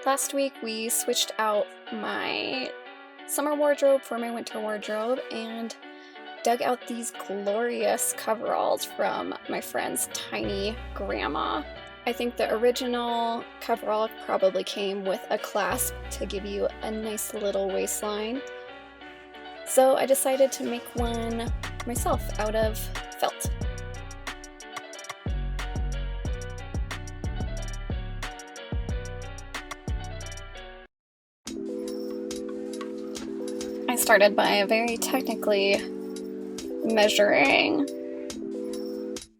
Last week we switched out my summer wardrobe for my winter wardrobe and dug out these glorious coveralls from my friend's tiny grandma. I think the original coverall probably came with a clasp to give you a nice little waistline. So I decided to make one myself out of felt. I started by very technically measuring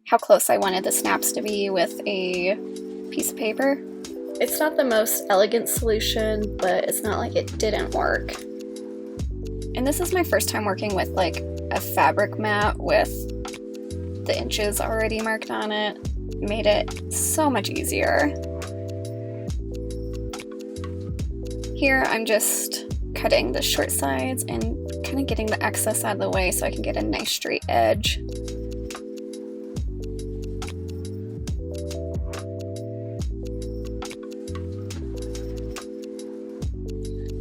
how close I wanted the snaps to be with a piece of paper. It's not the most elegant solution, but it's not like it didn't work. And this is my first time working with like a fabric mat with the inches already marked on it. It made it so much easier. Here I'm just cutting the short sides and kind of getting the excess out of the way so I can get a nice straight edge.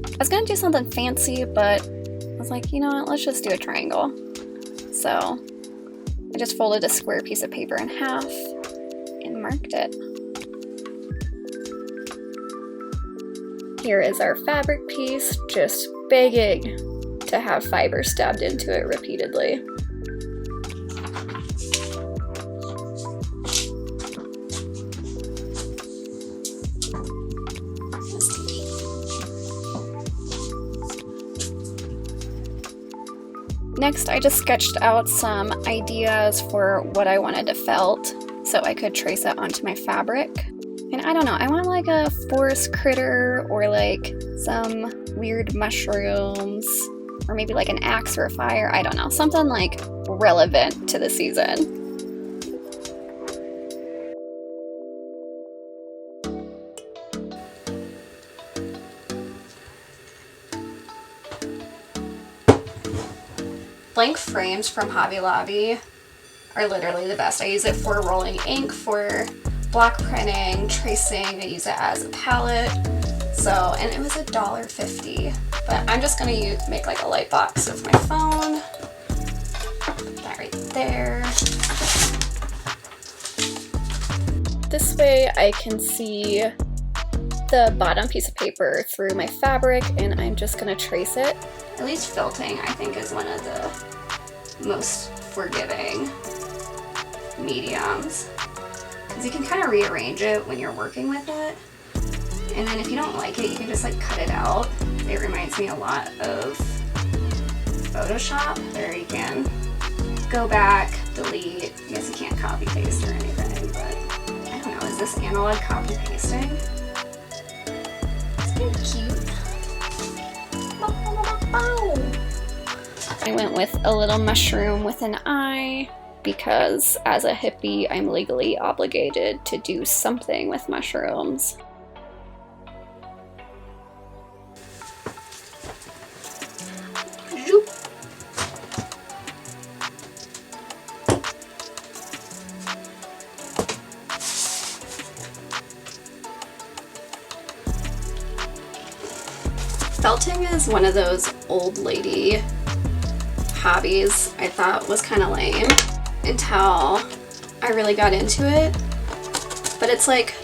I was gonna do something fancy, but I was like, you know what, let's just do a triangle. So I just folded a square piece of paper in half and marked it. Here is our fabric piece, just begging to have fiber stabbed into it repeatedly. Next, I just sketched out some ideas for what I wanted to felt so I could trace it onto my fabric. And I don't know, I want like a forest critter or like some weird mushrooms or maybe like an axe or a fire. I don't know, something like relevant to the season. Blank frames from Hobby Lobby are literally the best. I use it for rolling ink, for block printing, tracing. I use it as a palette. So, and it was $1.50. But I'm just gonna make like a light box of my phone. Put that right there. This way I can see the bottom piece of paper through my fabric, and I'm just gonna trace it. At least felting, I think, is one of the most forgiving mediums, because you can kind of rearrange it when you're working with it, and then if you don't like it, you can just like cut it out. It reminds me a lot of Photoshop, where you can go back, delete. I guess you can't copy paste or anything, but I don't know, is this analog copy pasting? It's kind of cute. I went with a little mushroom with an eye because as a hippie, I'm legally obligated to do something with mushrooms. Felting is one of those old lady hobbies I thought was kind of lame until I really got into it. But it's like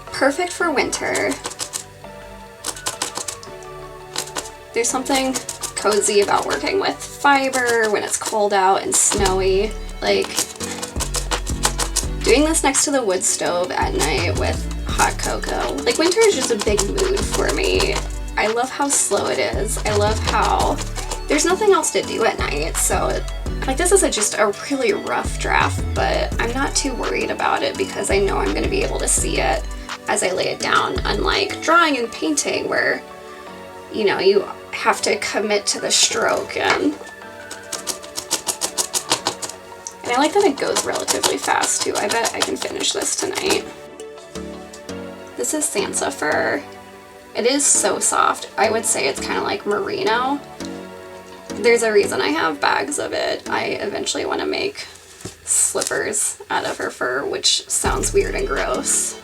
perfect for winter. There's something cozy about working with fiber when it's cold out and snowy. Like doing this next to the wood stove at night with hot cocoa. Like winter is just a big mood for me. I love how slow it is. I love how there's nothing else to do at night. So like this is just a really rough draft, but I'm not too worried about it because I know I'm going to be able to see it as I lay it down, unlike drawing and painting where, you know, you have to commit to the stroke, and I like that it goes relatively fast too. I bet I can finish this tonight. This is Sansa fur. It is so soft. I would say it's kind of like merino. There's a reason I have bags of it. I eventually want to make slippers out of her fur, which sounds weird and gross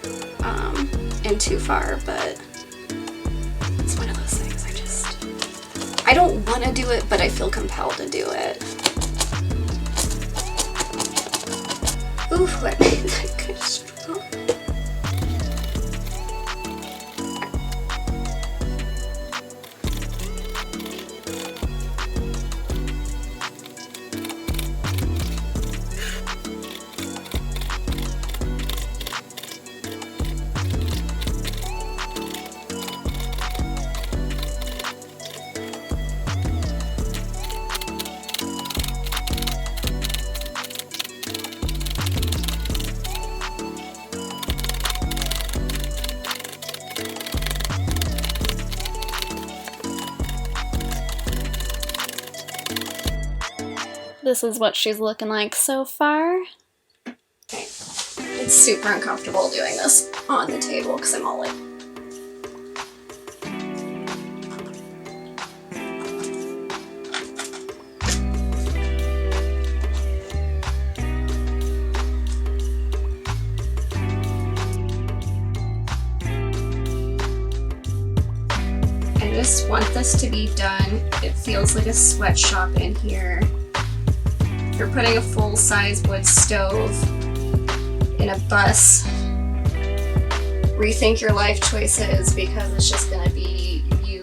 and too far, but do it, but I feel compelled to do it. Ooh, what made that good strong? This is what she's looking like so far. Okay. It's super uncomfortable doing this on the table because I'm all like... I just want this to be done. It feels like a sweatshop in here. You're putting a full-size wood stove in a bus. Rethink your life choices because it's just gonna be you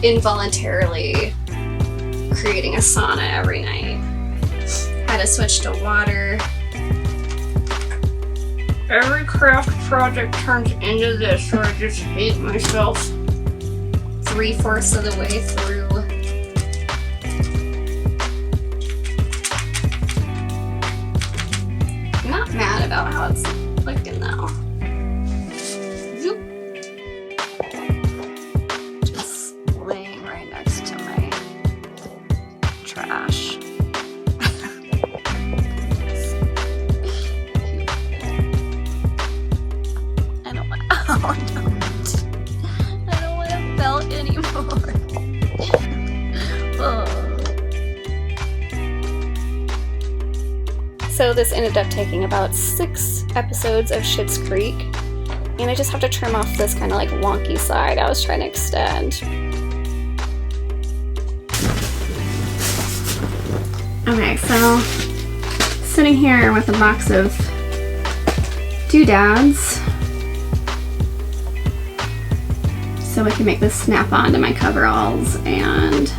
involuntarily creating a sauna every night. Had to switch to water. Every craft project turns into this, so I just hate myself 3/4 of the way through. Mad about how it's looking though. Zoop. Just laying right next to my trash. I don't want. Oh no! I don't want a belt anymore. Oh. So this ended up taking about 6 episodes of Schitt's Creek, and I just have to trim off this kind of like wonky side I was trying to extend. Okay, so sitting here with a box of doodads so I can make this snap onto my coveralls, and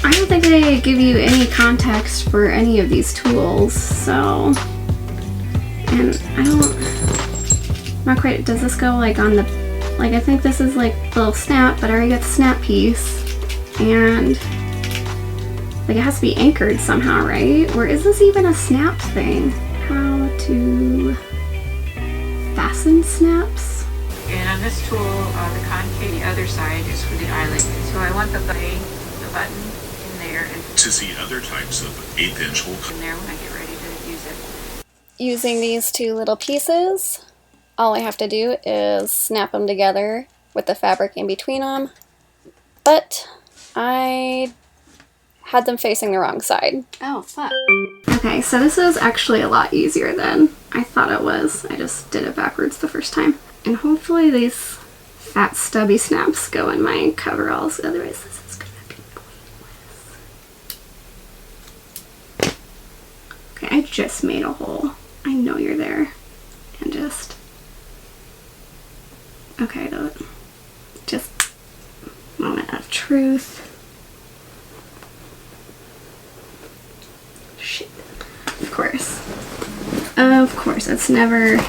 I don't think they give you any context for any of these tools, so, and I don't, not quite, does this go like on the, like I think this is like the little snap, but I already got the snap piece, and like it has to be anchored somehow, right? Or is this even a snap thing? How to fasten snaps? And on this tool, the concave, the other side is for the eyelet. So I want the button there, and to see other types of 1/8" hole in there when I get ready to use it. Using these 2 little pieces, all I have to do is snap them together with the fabric in between them, but I had them facing the wrong side. Oh, fuck. Okay, so this is actually a lot easier than I thought it was. I just did it backwards the first time. And hopefully these fat stubby snaps go in my coveralls, otherwise this is gonna be pointless. Okay, I just made a hole. I know you're there. And just... Okay, just moment of truth. Shit. Of course, it's never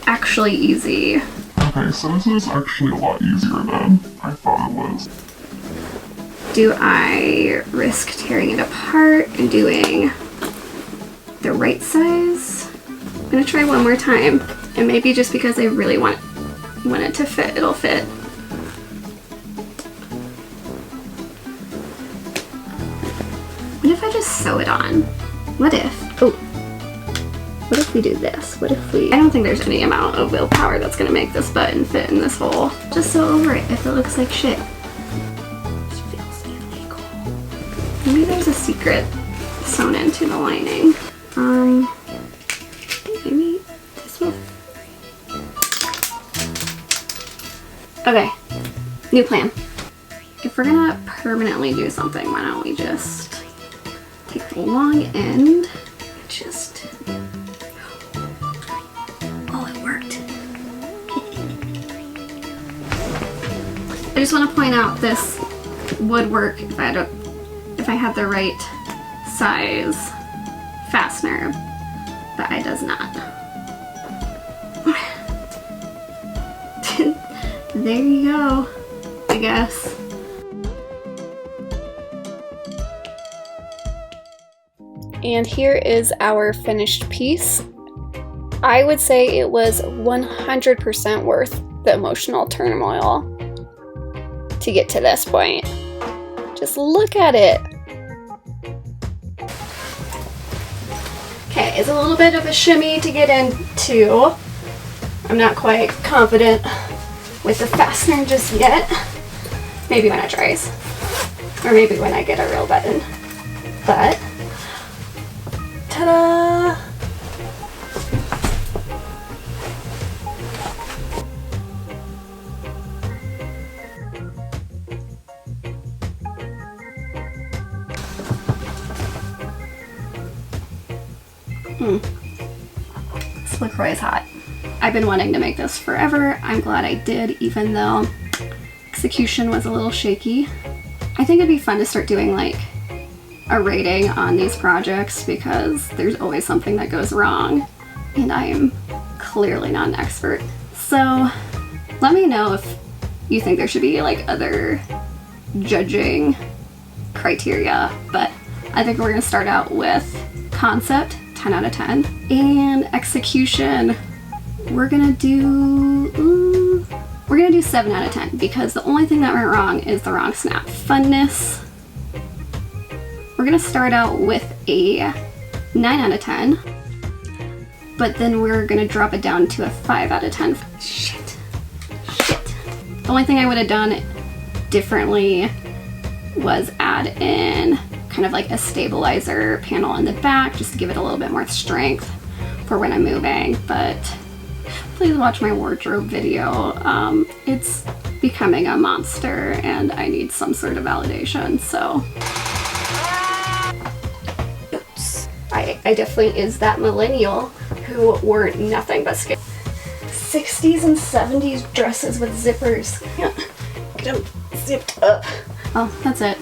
actually easy. Okay, so this is actually a lot easier than I thought it was. Do I risk tearing it apart and doing the right size? I'm gonna try one more time, and maybe just because I really want it to fit, it'll fit. What if I just sew it on? What if we do this? What if we... I don't think there's any amount of willpower that's gonna make this button fit in this hole. Just sew over it if it looks like shit. This feels illegal. Maybe there's a secret sewn into the lining. Maybe this will... Okay. New plan. If we're gonna permanently do something, why don't we just take the long end, just, oh, it worked. I just want to point out this would work if I had the right size fastener, but it does not. There you go, I guess. And here is our finished piece. I would say it was 100% worth the emotional turmoil to get to this point. Just look at it. Okay, it's a little bit of a shimmy to get into. I'm not quite confident with the fastener just yet. Maybe when it dries. Or maybe when I get a real button. But, ta-da! This LaCroix is hot. I've been wanting to make this forever. I'm glad I did, even though execution was a little shaky. I think it'd be fun to start doing like a rating on these projects because there's always something that goes wrong and I am clearly not an expert. So let me know if you think there should be like other judging criteria, but I think we're gonna start out with concept, 10 out of 10, and execution, we're gonna do 7 out of 10 because the only thing that went wrong is the wrong snap. Funness, we're gonna start out with a 9 out of 10, but then we're gonna drop it down to a 5 out of 10. Shit. The only thing I would have done differently was add in kind of like a stabilizer panel in the back just to give it a little bit more strength for when I'm moving, but please watch my wardrobe video. It's becoming a monster and I need some sort of validation, so. Oops. I definitely is that millennial who wore nothing but 60s and 70s dresses with zippers. Get them zipped up. Oh, that's it.